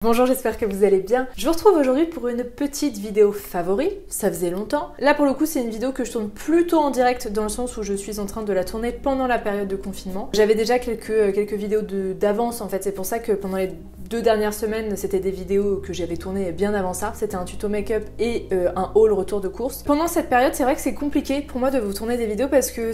Bonjour, j'espère que vous allez bien. Je vous retrouve aujourd'hui pour une petite vidéo favori, ça faisait longtemps. Là pour le coup c'est une vidéo que je tourne plutôt en direct dans le sens où je suis en train de la tourner pendant la période de confinement. J'avais déjà quelques vidéos d'avance en fait, c'est pour ça que pendant les 2 dernières semaines c'était des vidéos que j'avais tournées bien avant ça. C'était un tuto make-up et un haul retour de course. Pendant cette période c'est vrai que c'est compliqué pour moi de vous tourner des vidéos parce que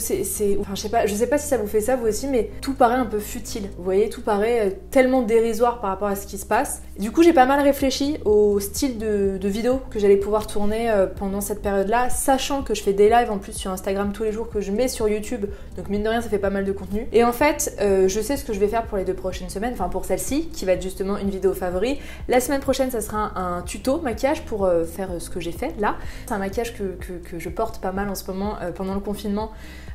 enfin je sais pas si ça vous fait ça vous aussi, mais tout paraît un peu futile. Vous voyez, tout paraît tellement dérisoire par rapport à ce qui se passe. Du coup j'ai pas mal réfléchi au style de vidéo que j'allais pouvoir tourner pendant cette période-là, sachant que je fais des lives en plus sur Instagram tous les jours que je mets sur YouTube, donc mine de rien ça fait pas mal de contenu. Et en fait je sais ce que je vais faire pour les 2 prochaines semaines, enfin pour celle-ci qui va être justement une vidéo favori. La semaine prochaine ça sera un tuto maquillage pour faire ce que j'ai fait là. C'est un maquillage que je porte pas mal en ce moment pendant le confinement.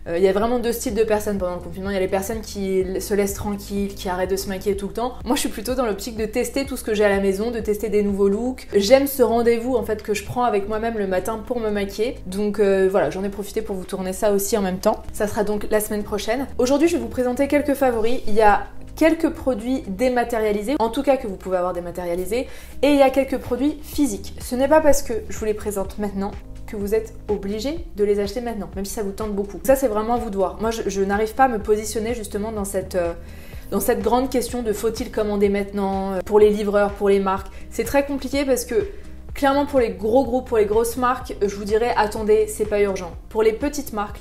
Il y a vraiment 2 styles de personnes pendant le confinement. Il y a les personnes qui se laissent tranquilles, qui arrêtent de se maquiller tout le temps. Moi je suis plutôt dans l'optique de tester tout ce que j'ai à la maison, de tester des nouveaux looks. J'aime ce rendez-vous en fait que je prends avec moi-même le matin pour me maquiller. Donc voilà, j'en ai profité pour vous tourner ça aussi en même temps. Ça sera donc la semaine prochaine. Aujourd'hui je vais vous présenter quelques favoris. Il y a quelques produits dématérialisés, en tout cas que vous pouvez avoir dématérialisés, et il y a quelques produits physiques. Ce n'est pas parce que je vous les présente maintenant que vous êtes obligé de les acheter maintenant, même si ça vous tente beaucoup. Ça c'est vraiment à vous de voir. Moi je n'arrive pas à me positionner justement dans cette grande question de faut-il commander maintenant, pour les livreurs, pour les marques. C'est très compliqué parce que clairement pour les gros groupes, pour les grosses marques, je vous dirais attendez, c'est pas urgent. Pour les petites marques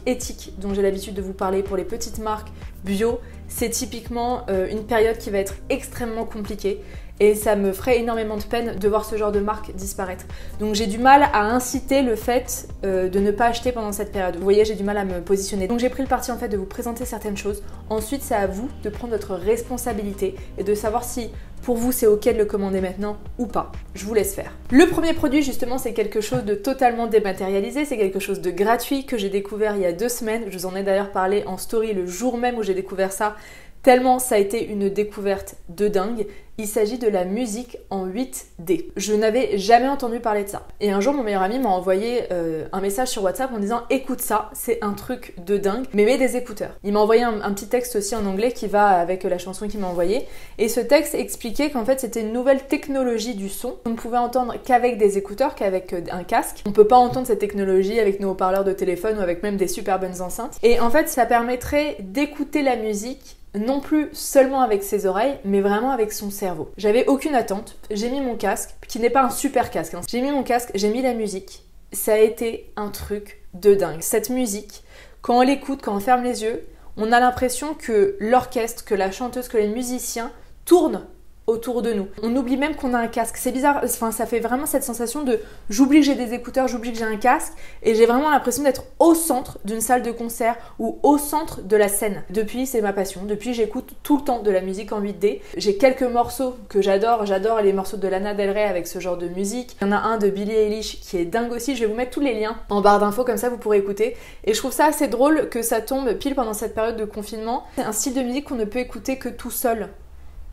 éthiques dont j'ai l'habitude de vous parler, pour les petites marques bio, c'est typiquement une période qui va être extrêmement compliquée. Et ça me ferait énormément de peine de voir ce genre de marque disparaître. Donc j'ai du mal à inciter le fait de ne pas acheter pendant cette période. Vous voyez, j'ai du mal à me positionner. Donc j'ai pris le parti en fait de vous présenter certaines choses. Ensuite, c'est à vous de prendre votre responsabilité et de savoir si pour vous c'est ok de le commander maintenant ou pas. Je vous laisse faire. Le premier produit justement, c'est quelque chose de totalement dématérialisé. C'est quelque chose de gratuit que j'ai découvert il y a 2 semaines. Je vous en ai d'ailleurs parlé en story le jour même où j'ai découvert ça. Tellement ça a été une découverte de dingue. Il s'agit de la musique en 8D. Je n'avais jamais entendu parler de ça. Et un jour, mon meilleur ami m'a envoyé un message sur WhatsApp en disant « Écoute ça, c'est un truc de dingue, mais mets des écouteurs. » Il m'a envoyé un petit texte aussi en anglais qui va avec la chanson qu'il m'a envoyée. Et ce texte expliquait qu'en fait, c'était une nouvelle technologie du son. On ne pouvait entendre qu'avec des écouteurs, qu'avec un casque. On ne peut pas entendre cette technologie avec nos haut-parleurs de téléphone ou avec même des super bonnes enceintes. Et en fait, ça permettrait d'écouter la musique non plus seulement avec ses oreilles, mais vraiment avec son cerveau. J'avais aucune attente, j'ai mis mon casque, qui n'est pas un super casque, hein. J'ai mis mon casque, j'ai mis la musique. Ça a été un truc de dingue. Cette musique, quand on l'écoute, quand on ferme les yeux, on a l'impression que l'orchestre, que la chanteuse, que les musiciens tournent autour de nous. On oublie même qu'on a un casque. C'est bizarre, enfin ça fait vraiment cette sensation de j'oublie que j'ai des écouteurs, j'oublie que j'ai un casque et j'ai vraiment l'impression d'être au centre d'une salle de concert ou au centre de la scène. Depuis, c'est ma passion. Depuis, j'écoute tout le temps de la musique en 8D. J'ai quelques morceaux que j'adore. J'adore les morceaux de Lana Del Rey avec ce genre de musique. Il y en a un de Billie Eilish qui est dingue aussi. Je vais vous mettre tous les liens en barre d'infos comme ça vous pourrez écouter. Et je trouve ça assez drôle que ça tombe pile pendant cette période de confinement. C'est un style de musique qu'on ne peut écouter que tout seul.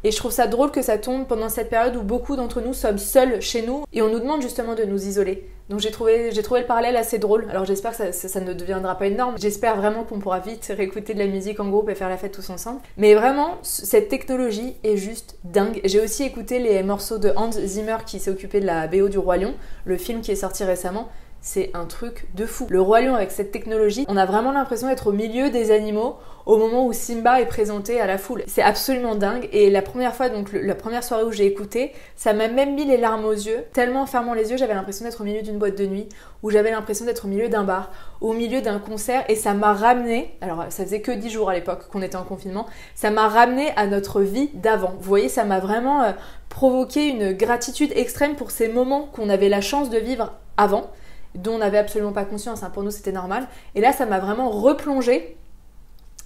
Et je trouve ça drôle que ça tombe pendant cette période où beaucoup d'entre nous sommes seuls chez nous et on nous demande justement de nous isoler. Donc j'ai trouvé le parallèle assez drôle. Alors j'espère que ça ne deviendra pas une norme. J'espère vraiment qu'on pourra vite réécouter de la musique en groupe et faire la fête tous ensemble. Mais vraiment, cette technologie est juste dingue. J'ai aussi écouté les morceaux de Hans Zimmer qui s'est occupé de la BO du Roi Lion, le film qui est sorti récemment. C'est un truc de fou. Le Roi Lion avec cette technologie, on a vraiment l'impression d'être au milieu des animaux au moment où Simba est présenté à la foule. C'est absolument dingue et la première fois, donc la première soirée où j'ai écouté, ça m'a même mis les larmes aux yeux. Tellement en fermant les yeux, j'avais l'impression d'être au milieu d'une boîte de nuit ou j'avais l'impression d'être au milieu d'un bar, au milieu d'un concert et ça m'a ramené, alors ça faisait que 10 jours à l'époque qu'on était en confinement, ça m'a ramené à notre vie d'avant. Vous voyez, ça m'a vraiment provoqué une gratitude extrême pour ces moments qu'on avait la chance de vivre avant, dont on n'avait absolument pas conscience, hein. Pour nous c'était normal. Et là ça m'a vraiment replongé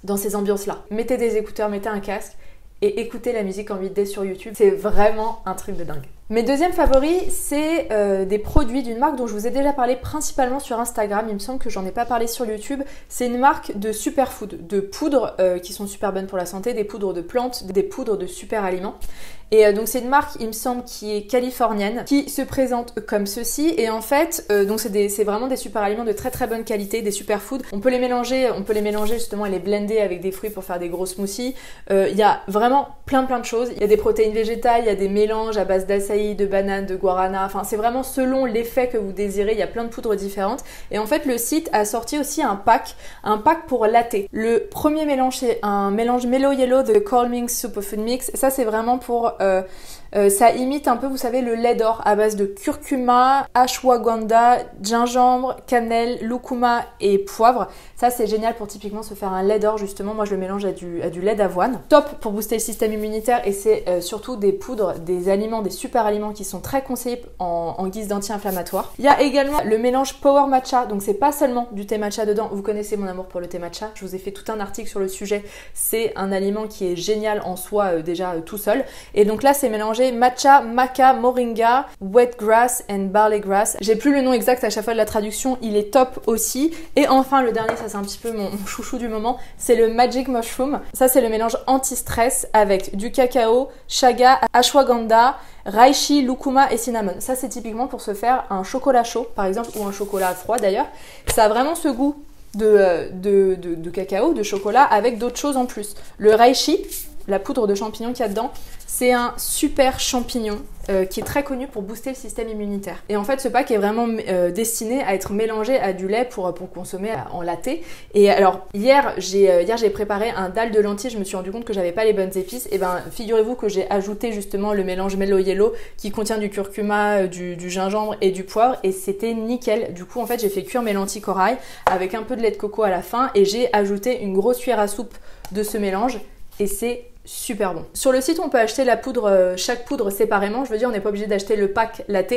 dans ces ambiances-là. Mettez des écouteurs, mettez un casque et écoutez la musique en 8D sur YouTube. C'est vraiment un truc de dingue. Mes deuxièmes favoris, c'est des produits d'une marque dont je vous ai déjà parlé principalement sur Instagram. Il me semble que j'en ai pas parlé sur YouTube. C'est une marque de superfood, de poudres qui sont super bonnes pour la santé, des poudres de plantes, des poudres de super aliments. Et donc c'est une marque, il me semble, qui est californienne, qui se présente comme ceci. Et en fait, donc c'est vraiment des super aliments de très très bonne qualité, des superfoods. On peut les mélanger justement et les blender avec des fruits pour faire des gros smoothies. Il y a vraiment plein de choses. Il y a des protéines végétales, il y a des mélanges à base d'açaï, de banane, de guarana. Enfin, c'est vraiment selon l'effet que vous désirez. Il y a plein de poudres différentes. Et en fait, le site a sorti aussi un pack pour latte. Le premier mélange, c'est un mélange Mellow Yellow de Calming Superfood Mix. Ça, c'est vraiment pour ça imite un peu, vous savez, le lait d'or à base de curcuma, ashwagandha, gingembre, cannelle, lucuma et poivre. Ça, c'est génial pour typiquement se faire un lait d'or, justement. Moi, je le mélange à du lait d'avoine. Top pour booster le système immunitaire, et c'est surtout des poudres, des aliments, des super aliments qui sont très conseillés en guise d'anti-inflammatoire. Il y a également le mélange Power Matcha, donc c'est pas seulement du thé matcha dedans. Vous connaissez mon amour pour le thé matcha, je vous ai fait tout un article sur le sujet. C'est un aliment qui est génial en soi déjà tout seul. Et donc là, c'est mélangé matcha, maca, moringa, wheatgrass and barley grass. J'ai plus le nom exact à chaque fois de la traduction, il est top aussi. Et enfin, le dernier, ça c'est un petit peu mon chouchou du moment, c'est le Magic Mushroom. Ça, c'est le mélange anti-stress avec du cacao, chaga, ashwagandha, reishi, lucuma et cinnamon. Ça, c'est typiquement pour se faire un chocolat chaud, par exemple, ou un chocolat froid d'ailleurs. Ça a vraiment ce goût de cacao, de chocolat, avec d'autres choses en plus. Le reishi, la poudre de champignon qu'il y a dedans, c'est un super champignon qui est très connu pour booster le système immunitaire. Et en fait, ce pack est vraiment destiné à être mélangé à du lait pour consommer en latte. Et alors, hier, j'ai préparé un dalle de lentilles. Je me suis rendu compte que j'avais pas les bonnes épices. Et ben, figurez-vous que j'ai ajouté justement le mélange Mellow Yellow qui contient du curcuma, du gingembre et du poivre. Et c'était nickel. Du coup, en fait, j'ai fait cuire mes lentilles corail avec un peu de lait de coco à la fin. Et j'ai ajouté une grosse cuillère à soupe de ce mélange. Et c'est super bon. Sur le site, on peut acheter la poudre, chaque poudre séparément. Je veux dire, on n'est pas obligé d'acheter le pack latte,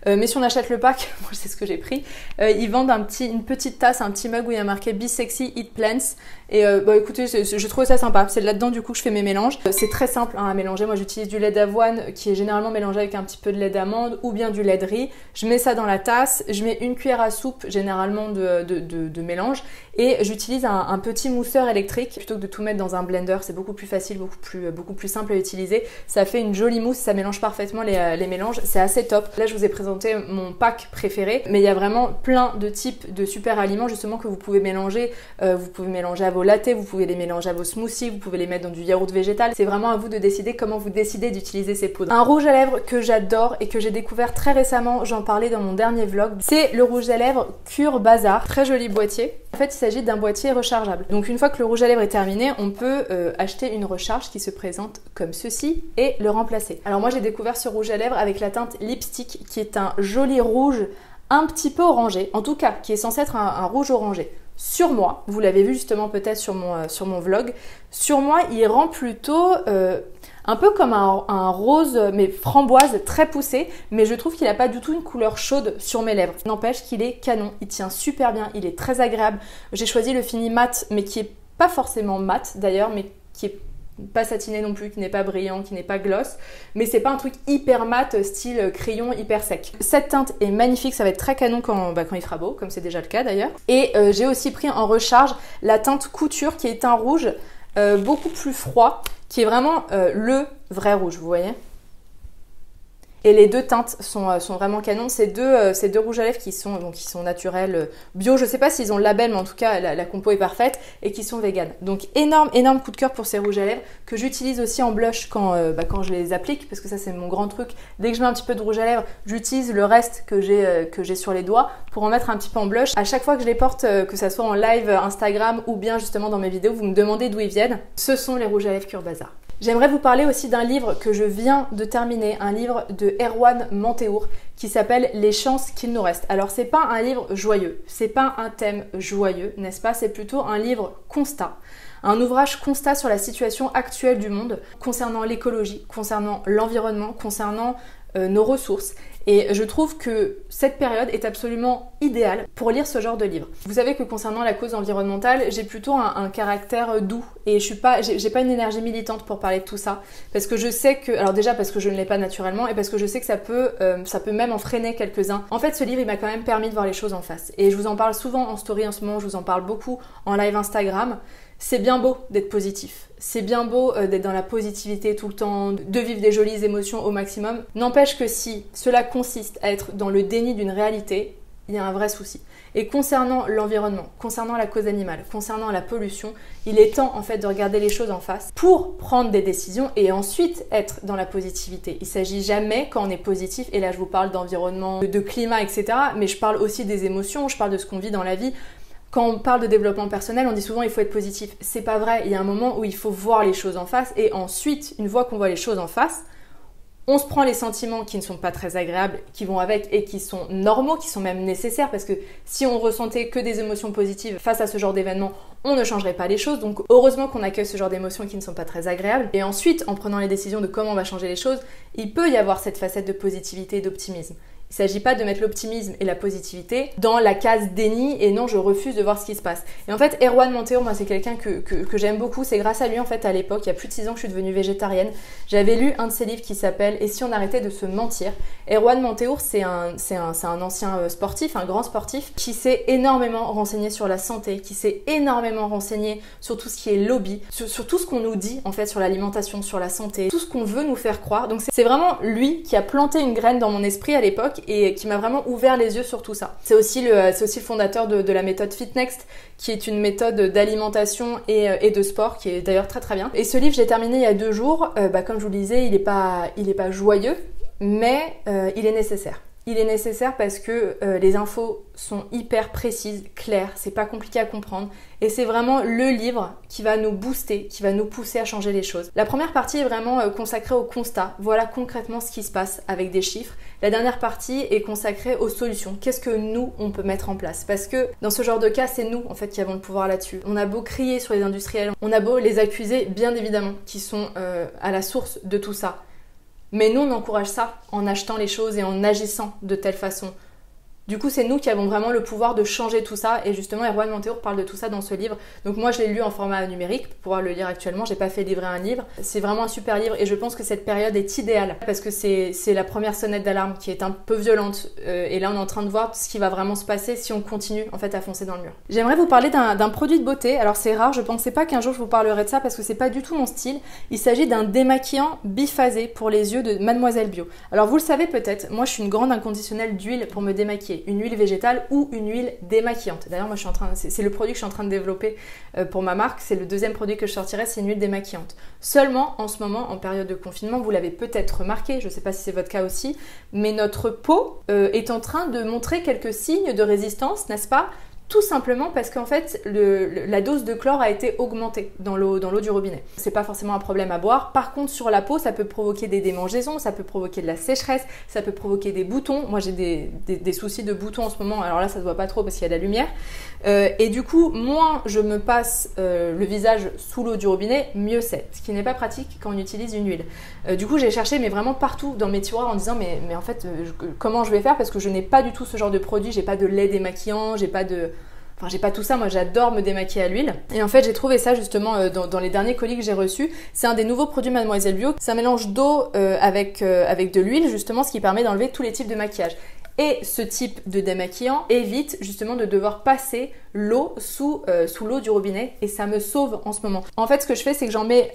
mais si on achète le pack, moi c'est ce que j'ai pris, ils vendent une petite tasse, un petit mug où il y a marqué Be Sexy, Eat Plants. Et bah écoutez, je trouve ça sympa. C'est là-dedans du coup que je fais mes mélanges. C'est très simple à mélanger. Moi j'utilise du lait d'avoine qui est généralement mélangé avec un petit peu de lait d'amande ou bien du lait de riz. Je mets ça dans la tasse, je mets une cuillère à soupe généralement de mélange et j'utilise un petit mousseur électrique plutôt que de tout mettre dans un blender. C'est beaucoup plus facile, beaucoup plus simple à utiliser. Ça fait une jolie mousse, ça mélange parfaitement les mélanges. C'est assez top. Là je vous ai présenté mon pack préféré, mais il y a vraiment plein de types de super aliments justement que vous pouvez mélanger. Vous pouvez mélanger à vos lattes, vous pouvez les mélanger à vos smoothies, vous pouvez les mettre dans du yaourt végétal. C'est vraiment à vous de décider comment vous décidez d'utiliser ces poudres. Un rouge à lèvres que j'adore et que j'ai découvert très récemment, j'en parlais dans mon dernier vlog, c'est le rouge à lèvres Cure Bazar. Très joli boîtier. En fait, il s'agit d'un boîtier rechargeable. Donc une fois que le rouge à lèvres est terminé, on peut acheter une recharge qui se présente comme ceci et le remplacer. Alors moi j'ai découvert ce rouge à lèvres avec la teinte Lipstick qui est un joli rouge un petit peu orangé, en tout cas qui est censé être un rouge orangé. Sur moi, vous l'avez vu justement peut-être sur mon vlog, sur moi il rend plutôt un peu comme un rose mais framboise très poussé, mais je trouve qu'il n'a pas du tout une couleur chaude sur mes lèvres. N'empêche qu'il est canon, il tient super bien, il est très agréable. J'ai choisi le fini mat mais qui est pas forcément mat d'ailleurs, mais qui est pas satiné non plus, qui n'est pas brillant, qui n'est pas gloss, mais c'est pas un truc hyper mat style crayon hyper sec. Cette teinte est magnifique, ça va être très canon quand il fera beau, comme c'est déjà le cas d'ailleurs. Et j'ai aussi pris en recharge la teinte Couture qui est un rouge beaucoup plus froid, qui est vraiment le vrai rouge, vous voyez. Et les deux teintes sont vraiment canons. Ces deux rouges à lèvres qui sont naturels, bio. Je sais pas s'ils ont le label, mais en tout cas la compo est parfaite et qui sont vegan. Donc énorme coup de cœur pour ces rouges à lèvres que j'utilise aussi en blush quand je les applique, parce que ça c'est mon grand truc. Dès que je mets un petit peu de rouge à lèvres, j'utilise le reste que j'ai sur les doigts pour en mettre un petit peu en blush. À chaque fois que je les porte, que ça soit en live Instagram ou bien justement dans mes vidéos, vous me demandez d'où ils viennent. Ce sont les rouges à lèvres Cure Bazar. J'aimerais vous parler aussi d'un livre que je viens de terminer, un livre de Erwan Manteour qui s'appelle Les chances qu'il nous reste. Alors c'est pas un livre joyeux, c'est pas un thème joyeux, n'est-ce pas? C'est plutôt un livre constat. un ouvrage constat sur la situation actuelle du monde concernant l'écologie, concernant l'environnement, concernant nos ressources. Et je trouve que cette période est absolument idéale pour lire ce genre de livre. Vous savez que concernant la cause environnementale, j'ai plutôt un caractère doux et j'ai pas une énergie militante pour parler de tout ça, parce que je sais que, alors déjà parce que je ne l'ai pas naturellement et parce que je sais que ça peut même en freiner quelques-uns. En fait, ce livre il m'a quand même permis de voir les choses en face et je vous en parle souvent en story en ce moment, je vous en parle beaucoup en live Instagram. C'est bien beau d'être positif, c'est bien beau d'être dans la positivité tout le temps, de vivre des jolies émotions au maximum. N'empêche que si cela consiste à être dans le déni d'une réalité, il y a un vrai souci. Et concernant l'environnement, concernant la cause animale, concernant la pollution, il est temps en fait de regarder les choses en face pour prendre des décisions et ensuite être dans la positivité. Il ne s'agit jamais, quand on est positif, et là je vous parle d'environnement, de climat, etc., mais je parle aussi des émotions, je parle de ce qu'on vit dans la vie. Quand on parle de développement personnel, on dit souvent il faut être positif. C'est pas vrai, il y a un moment où il faut voir les choses en face et ensuite, une fois qu'on voit les choses en face, on se prend les sentiments qui ne sont pas très agréables, qui vont avec et qui sont normaux, qui sont même nécessaires parce que si on ressentait que des émotions positives face à ce genre d'événement, on ne changerait pas les choses. Donc heureusement qu'on accueille ce genre d'émotions qui ne sont pas très agréables. Et ensuite, en prenant les décisions de comment on va changer les choses, il peut y avoir cette facette de positivité et d'optimisme. Il ne s'agit pas de mettre l'optimisme et la positivité dans la case déni et non, je refuse de voir ce qui se passe. Et en fait, Erwan Monteiro, moi c'est quelqu'un que j'aime beaucoup. C'est grâce à lui en fait à l'époque, il y a plus de 6 ans que je suis devenue végétarienne. J'avais lu un de ses livres qui s'appelle « Et si on arrêtait de se mentir ?» Erwan Monteiro, c'est un ancien sportif, un grand sportif qui s'est énormément renseigné sur la santé, qui s'est énormément renseigné sur tout ce qui est lobby, sur tout ce qu'on nous dit en fait sur l'alimentation, sur la santé, tout ce qu'on veut nous faire croire. Donc c'est vraiment lui qui a planté une graine dans mon esprit à l'époque et qui m'a vraiment ouvert les yeux sur tout ça. C'est aussi le fondateur de la méthode FitNext, qui est une méthode d'alimentation et de sport, qui est d'ailleurs très très bien. Et ce livre, j'ai terminé il y a 2 jours. Comme je vous le disais, il est pas joyeux, mais il est nécessaire. Il est nécessaire parce que les infos sont hyper précises, claires, c'est pas compliqué à comprendre et c'est vraiment le livre qui va nous booster, qui va nous pousser à changer les choses. La première partie est vraiment consacrée au constat, voilà concrètement ce qui se passe avec des chiffres. La dernière partie est consacrée aux solutions, qu'est-ce que nous on peut mettre en place parce que dans ce genre de cas c'est nous en fait qui avons le pouvoir là-dessus. On a beau crier sur les industriels, on a beau les accuser bien évidemment qui sont à la source de tout ça. Mais nous, on encourage ça en achetant les choses et en agissant de telle façon. Du coup, c'est nous qui avons vraiment le pouvoir de changer tout ça. Et justement, Erwan Monteiro parle de tout ça dans ce livre. Donc moi, je l'ai lu en format numérique pour pouvoir le lire actuellement. J'ai pas fait livrer un livre. C'est vraiment un super livre et je pense que cette période est idéale parce que c'est la première sonnette d'alarme qui est un peu violente. Et là, on est en train de voir ce qui va vraiment se passer si on continue en fait à foncer dans le mur. J'aimerais vous parler d'un produit de beauté. Alors c'est rare, je pensais pas qu'un jour je vous parlerais de ça parce que c'est pas du tout mon style. Il s'agit d'un démaquillant biphasé pour les yeux de Mademoiselle Bio. Alors vous le savez peut-être, moi je suis une grande inconditionnelle d'huile pour me démaquiller. Une huile végétale ou une huile démaquillante. D'ailleurs, moi, c'est le produit que je suis en train de développer pour ma marque. C'est le deuxième produit que je sortirai, c'est une huile démaquillante. Seulement, en ce moment, en période de confinement, vous l'avez peut-être remarqué, je ne sais pas si c'est votre cas aussi, mais notre peau est en train de montrer quelques signes de résistance, n'est-ce pas ? Tout simplement parce qu'en fait, la dose de chlore a été augmentée dans l'eau du robinet. C'est pas forcément un problème à boire. Par contre, sur la peau, ça peut provoquer des démangeaisons, ça peut provoquer de la sécheresse, ça peut provoquer des boutons. Moi, j'ai des soucis de boutons en ce moment. Alors là, ça se voit pas trop parce qu'il y a de la lumière. Et du coup, moins je me passe le visage sous l'eau du robinet, mieux c'est. Ce qui n'est pas pratique quand on utilise une huile. Du coup, j'ai cherché mais vraiment partout dans mes tiroirs en disant mais en fait, comment je vais faire parce que je n'ai pas du tout ce genre de produit. J'ai pas de lait démaquillant, j'ai pas tout ça, moi j'adore me démaquiller à l'huile. Et en fait j'ai trouvé ça justement dans les derniers colis que j'ai reçus. C'est un des nouveaux produits Mademoiselle Bio. C'est un mélange d'eau avec de l'huile justement, ce qui permet d'enlever tous les types de maquillage. Et ce type de démaquillant évite justement de devoir passer l'eau sous l'eau du robinet et ça me sauve en ce moment. En fait ce que je fais c'est que j'en mets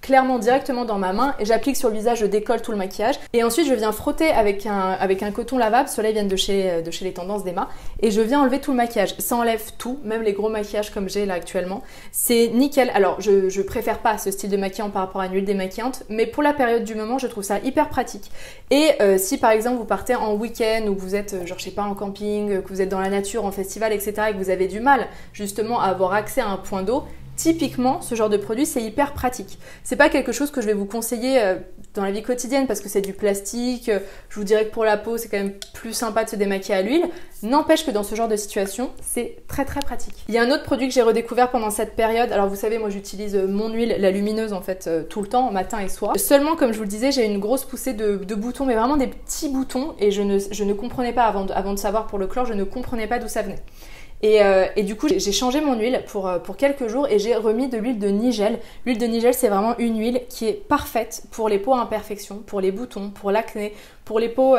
clairement directement dans ma main et j'applique sur le visage, je décolle tout le maquillage et ensuite je viens frotter avec un coton lavable, ceux-là ils viennent de chez les Tendances d'Emma et je viens enlever tout le maquillage. Ça enlève tout, même les gros maquillages comme j'ai là actuellement. C'est nickel. Alors je préfère pas ce style de maquillant par rapport à une huile démaquillante mais pour la période du moment je trouve ça hyper pratique. Et si par exemple vous partez en week-end ou que vous êtes genre je sais pas en camping, que vous êtes dans la nature, en festival etc et que vous avez du mal justement à avoir accès à un point d'eau, typiquement, ce genre de produit, c'est hyper pratique. C'est pas quelque chose que je vais vous conseiller dans la vie quotidienne parce que c'est du plastique. Je vous dirais que pour la peau, c'est quand même plus sympa de se démaquiller à l'huile. N'empêche que dans ce genre de situation, c'est très pratique. Il y a un autre produit que j'ai redécouvert pendant cette période. Alors vous savez, moi j'utilise mon huile, la lumineuse en fait, tout le temps, matin et soir. Seulement, comme je vous le disais, j'ai une grosse poussée de boutons, mais vraiment des petits boutons. Et je ne comprenais pas, avant de savoir pour le chlore, je ne comprenais pas d'où ça venait. Et du coup, j'ai changé mon huile pour quelques jours et j'ai remis de l'huile de Nigel. L'huile de Nigel, c'est vraiment une huile qui est parfaite pour les peaux à imperfection, pour les boutons, pour l'acné, pour les peaux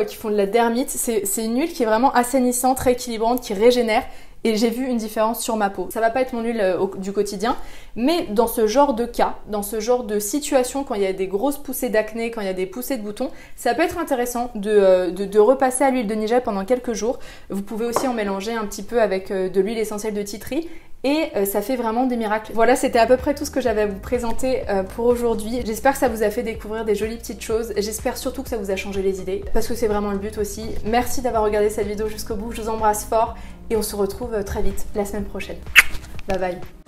qui font de la dermite. C'est une huile qui est vraiment assainissante, rééquilibrante, qui régénère. Et j'ai vu une différence sur ma peau. Ça va pas être mon huile du quotidien, mais dans ce genre de cas, dans ce genre de situation, quand il y a des grosses poussées d'acné, quand il y a des poussées de boutons, ça peut être intéressant de repasser à l'huile de Nigel pendant quelques jours. Vous pouvez aussi en mélanger un petit peu avec de l'huile essentielle de tea tree. Et ça fait vraiment des miracles. Voilà, c'était à peu près tout ce que j'avais à vous présenter pour aujourd'hui. J'espère que ça vous a fait découvrir des jolies petites choses. J'espère surtout que ça vous a changé les idées, parce que c'est vraiment le but aussi. Merci d'avoir regardé cette vidéo jusqu'au bout. Je vous embrasse fort et on se retrouve très vite la semaine prochaine. Bye bye.